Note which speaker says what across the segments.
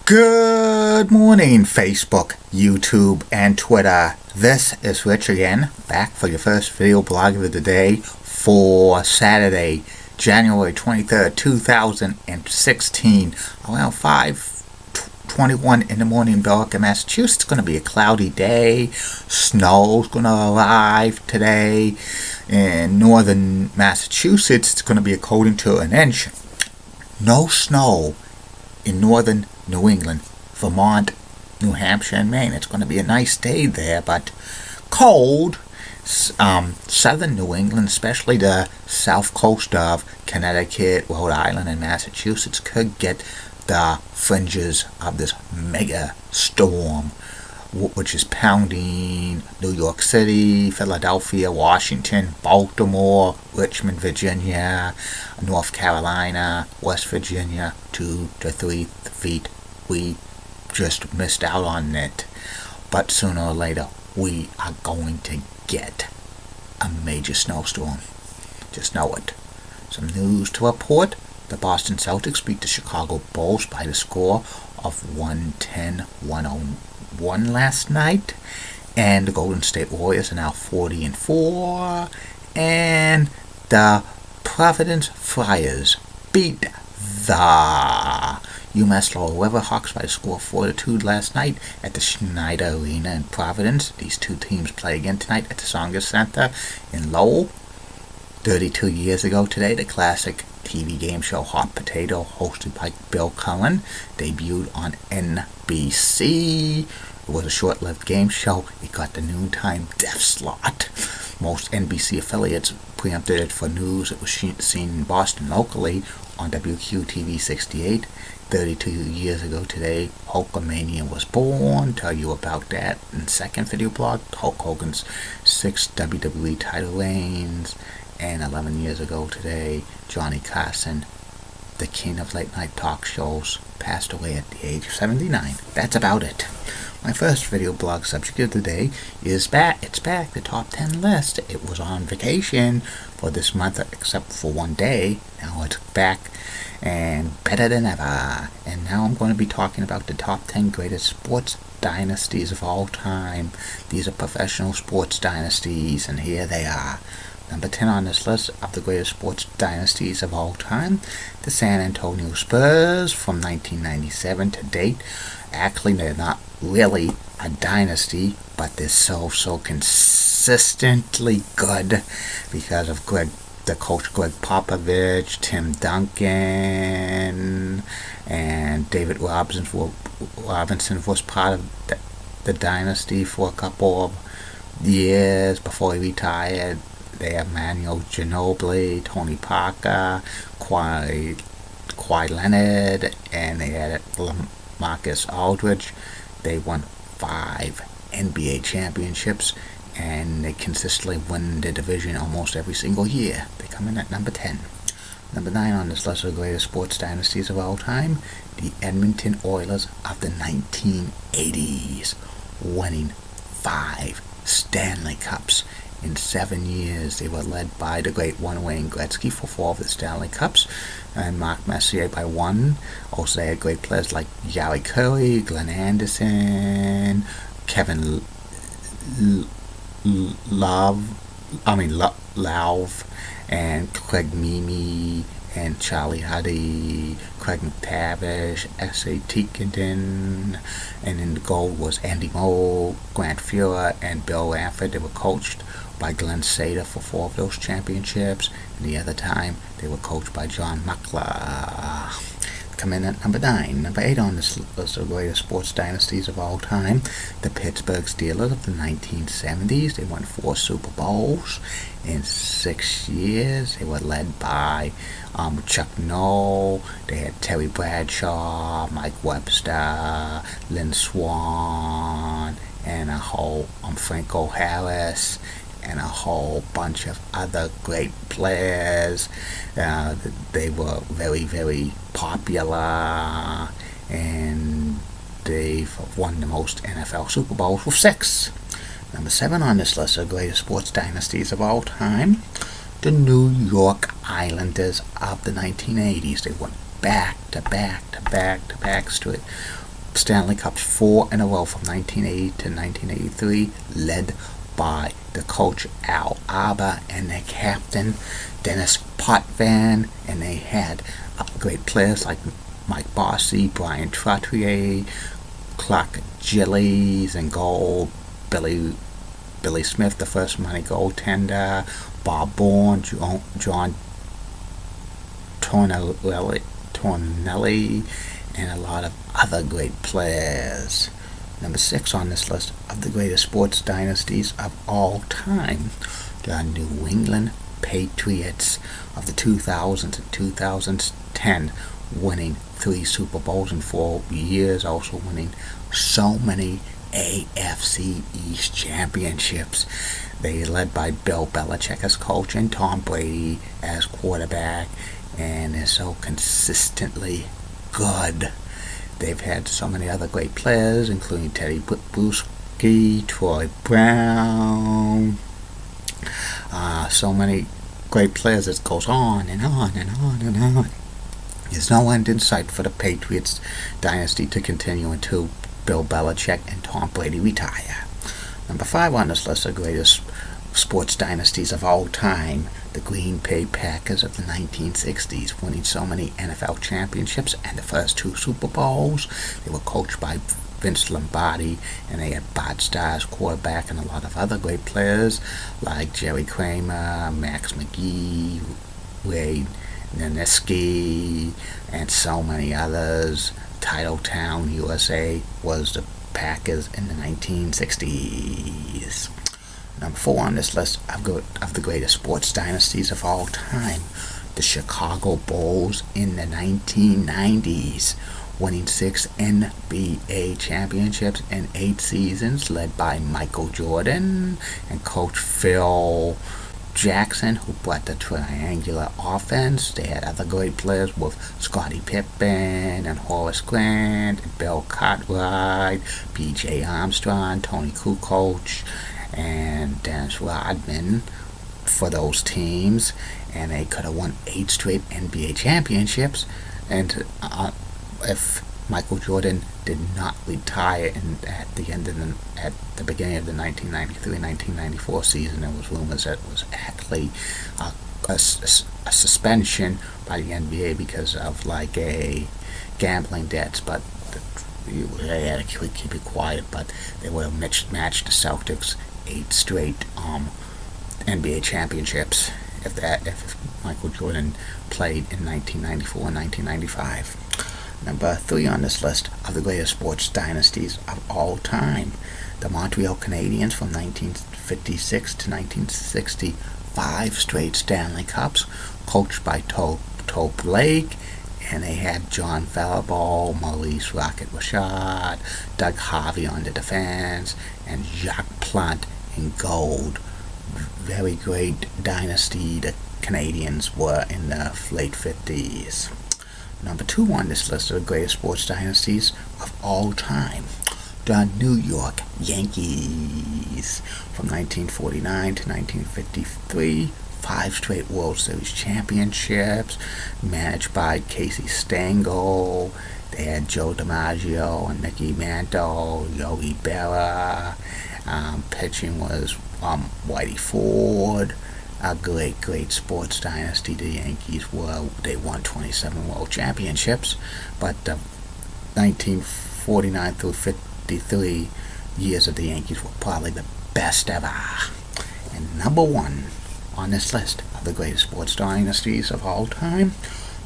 Speaker 1: Good morning, Facebook, YouTube, and Twitter. This is Rich again, back for your first video blog of the day for Saturday, January 23rd, 2016, around 5:21 in the morning in Billerica, Massachusetts. It's going to be a cloudy day. Snow's going to arrive today. In northern Massachusetts, it's going to be according to an inch. No snow in northern New England, Vermont, New Hampshire, and Maine. It's going to be a nice day there, but cold. Southern New England, especially the south coast of Connecticut, Rhode Island, and Massachusetts, could get the fringes of this mega storm, which is pounding New York City, Philadelphia, Washington, Baltimore, Richmond, Virginia, North Carolina, West Virginia, 2 to 3 feet. We just missed out on it. But sooner or later, we are going to get a major snowstorm. Just know it. Some news to report. The Boston Celtics beat the Chicago Bulls by the score of 110-101 last night. And the Golden State Warriors are now 40-4. And the Providence Friars beat the UMass Lowell Riverhawks by the score of 4-2 last night at the Schneider Arena in Providence. These two teams play again tonight at the Sanger Center in Lowell. 32 years ago today, the classic TV game show Hot Potato, hosted by Bill Cullen, debuted on NBC. It was a short-lived game show. It got the noontime death slot. Most NBC affiliates preempted it for news. It was seen in Boston locally on WQTV 68. 32 years ago today, Hulkamania was born. Tell you about that in the second video blog. Hulk Hogan's 6 WWE title reigns. And 11 years ago today, Johnny Carson, the king of late night talk shows, passed away at the age of 79. That's about it. My first video blog subject of the day is back. It's back, the top 10 list. It was on vacation for this month, except for one day. Now it's back and better than ever. And now I'm going to be talking about the top 10 greatest sports dynasties of all time. These are professional sports dynasties, and here they are. Number 10 on this list of the greatest sports dynasties of all time, the San Antonio Spurs from 1997 to date. Actually, they're not really a dynasty, but they're so consistently good because of the coach Greg Popovich, Tim Duncan, and David Robinson was part of the dynasty for a couple of years before he retired. They have Manuel Ginobili, Tony Parker, Kawhi Leonard, and they had Marcus Aldridge. They won 5 NBA championships, and they consistently win the division almost every single year. They come in at number 10. Number 9 on this list of the greatest sports dynasties of all time, the Edmonton Oilers of the 1980s, winning 5 Stanley Cups. In 7 years, they were led by the great one Wayne Gretzky for 4 of the Stanley Cups, and Mark Messier by 1. Also, they had great players like Gary Curry, Glenn Anderson, Kevin Lauv, and Craig Mimi, and Charlie Huddy, Craig McTavish, S.A. Tikkanen, and in the goal was Andy Moe, Grant Fuhrer, and Bill Ranford. They were coached by Glenn Sader for 4 of those championships, and the other time they were coached by John Muckler. Come in at number 9. Number 8 on this list of the greatest sports dynasties of all time, the Pittsburgh Steelers of the 1970s. They won 4 Super Bowls in 6 years. They were led by Chuck Noll. They had Terry Bradshaw, Mike Webster, Lynn Swann, and a whole Franco Harris, and a whole bunch of other great players. They were very, very popular, and they've won the most NFL Super Bowls with 6. Number 7 on this list of greatest sports dynasties of all time, the New York Islanders of the 1980s. They went back to back to back to back straight Stanley Cups 4 in a row from 1980 to 1983, led by the coach Al Arbour and their captain Dennis Potvin, and they had great players like Mike Bossy, Brian Trottier, Clark Gillies, and goal Billy Smith, the first money goaltender, Bob Bourne, John Tornelli, and a lot of other great players. Number 6 on this list of the greatest sports dynasties of all time, the New England Patriots of the 2000s and 2010, winning 3 Super Bowls in 4 years, also winning so many AFC East championships. They led by Bill Belichick as coach and Tom Brady as quarterback, and they're so consistently good. They've had so many other great players, including Teddy Bruschi, Troy Brown, so many great players. It goes on and on and on and on. There's no end in sight for the Patriots dynasty to continue until Bill Belichick and Tom Brady retire. Number 5 on this list of greatest sports dynasties of all time, the Green Bay Packers of the 1960s, winning so many NFL championships and the first 2 Super Bowls. They were coached by Vince Lombardi, and they had Bart Starr as quarterback and a lot of other great players like Jerry Kramer, Max McGee, Ray Neniski, and so many others. Titletown, USA was the Packers in the 1960s. Number 4 on this list of the greatest sports dynasties of all time, the Chicago Bulls in the 1990s, winning 6 NBA championships in 8 seasons, led by Michael Jordan and Coach Phil Jackson, who brought the triangular offense. They had other great players with Scottie Pippen and Horace Grant and Bill Cartwright, B.J. Armstrong, Tony Kukoc, and Dennis Rodman for those teams, and they could have won 8 straight NBA championships. And if Michael Jordan did not retire at the beginning of the 1993-1994 season, there was rumors that it was actually a suspension by the NBA because of like a gambling debts, but they had to keep it quiet. But they would have matched the Celtics 8 straight NBA championships if Michael Jordan played in 1994 and 1995. Number 3 on this list of the greatest sports dynasties of all time, the Montreal Canadiens from 1956 to 1960, 5 straight Stanley Cups, coached by Tope Lake, and they had John Faribault, Maurice Rocket Richard, Doug Harvey on the defense, and Jacques Plante in gold. Very great dynasty the Canadiens were in the late 50s. Number 2 on this list of the greatest sports dynasties of all time, the New York Yankees from 1949 to 1953, 5 straight World Series championships, managed by Casey Stengel. They had Joe DiMaggio and Mickey Mantle, Yogi Berra. Pitching was Whitey Ford. A great sports dynasty the Yankees were. They won 27 World Championships, but the 1949 through 53 years of the Yankees were probably the best ever. And number 1 on this list of the greatest sports dynasties of all time,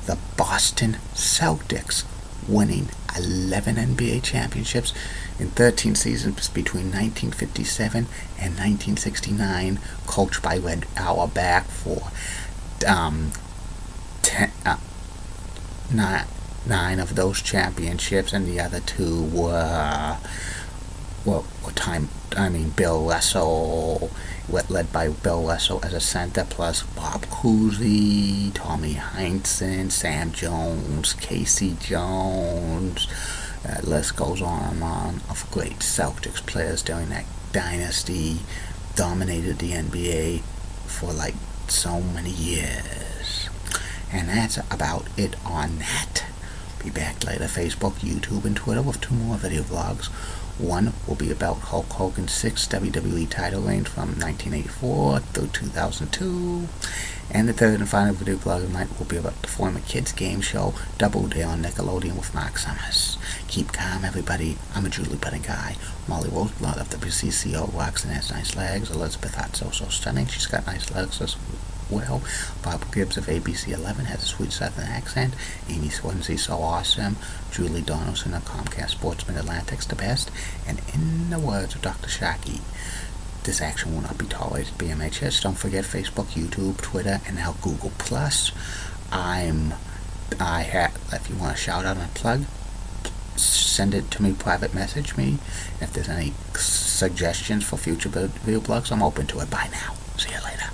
Speaker 1: the Boston Celtics, winning 11 NBA championships in 13 seasons between 1957 and 1969, coached by Red Auerbach for 9 of those championships, and the other 2 were Bill Russell, led by Bill Russell as a center, plus Bob Cousy, Tommy Heinsohn, Sam Jones, Casey Jones. List goes on and on of great Celtics players during that dynasty. Dominated the NBA for like so many years. And that's about it on that. Be back later, Facebook, YouTube, and Twitter with 2 more video vlogs. One will be about Hulk Hogan's 6th WWE title reign from 1984 through 2002. And the third and final video vlog of the night will be about the former kids game show Double Dare on Nickelodeon with Mark Summers. Keep calm, everybody. I'm a Julie Budding guy. Molly Roseblood of WCCO rocks and has nice legs. Elizabeth Hart so stunning. She's got nice legs as well. Bob Gibbs of ABC 11 has a sweet southern accent. Amy Swansea so awesome. Julie Donaldson of Comcast Sportsman Atlantic's the best. And in the words of Dr. Shockey, this action will not be tolerated. BMHS. Don't forget Facebook, YouTube, Twitter, and now Google Plus. If you want a shout out and a plug, send it to me, private message me. If there's any suggestions for future video blogs, I'm open to it. Bye now. See you later.